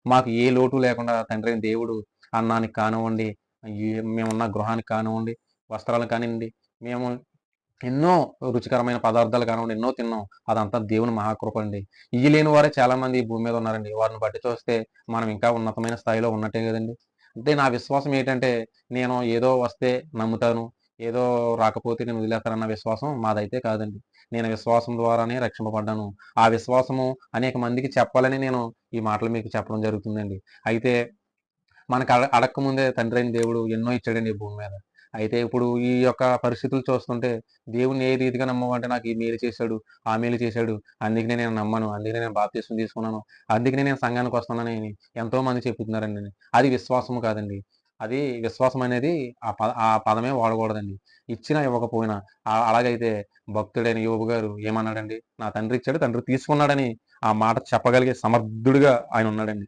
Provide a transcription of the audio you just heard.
మాకు ఏ లోటు లేకుండా తండ్రైన దేవుడు అన్నానికి కానివ్వండి, మేమున్న గృహానికి కానివ్వండి, వస్త్రాలకు కానివ్వండి, మేము ఎన్నో రుచికరమైన పదార్థాలు కానివ్వండి, ఎన్నో తిన్నాం. అదంతా దేవుని మహాకృప అండి. ఇయి లేని వారే చాలామంది ఈ భూమి మీద ఉన్నారండి. వారిని బట్టి చూస్తే మనం ఇంకా ఉన్నతమైన స్థాయిలో ఉన్నట్టే గదండీ! అంటే నా విశ్వాసం ఏంటంటే, నేను ఏదో వస్తే నమ్ముతాను. ఏదో రాకపోతే నేను వదిలేస్తానన్న విశ్వాసం మాదైతే కాదండి. నేను విశ్వాసం ద్వారానే రక్షింపబడ్డాను. ఆ విశ్వాసము అనేక మందికి చెప్పాలని నేను ఈ మాటలు మీకు చెప్పడం జరుగుతుందండి. అయితే మనకు అడక్కముందే తండ్రైన దేవుడు ఎన్నో ఇచ్చాడండి ఈ భూమి మీద. అయితే ఇప్పుడు ఈ యొక్క పరిస్థితులు చూస్తుంటే దేవుడిని ఏ రీతిగా నమ్మమంటే నాకు ఈ మేలు చేశాడు, ఆ మేలు చేశాడు. అందుకనే నేను నమ్మను. అందుకనే నేను బాప్తిస్మం తీసుకున్నాను. అందుకనే నేను సంఘానికొస్తున్నానని ఎంతోమంది చెప్పుతున్నారండి. అది విశ్వాసం కాదండి. అది విశ్వాసం అనేది ఆ పదమే వాడకూడదండి. ఇచ్చినా ఇవ్వకపోయినా. అలాగైతే భక్తుడైన యోబు గారు ఏమన్నాడండి? నా తండ్రి ఇచ్చాడు, తండ్రి తీసుకున్నాడని ఆ మాట చెప్పగలిగే సమర్థుడుగా ఆయన ఉన్నాడండి.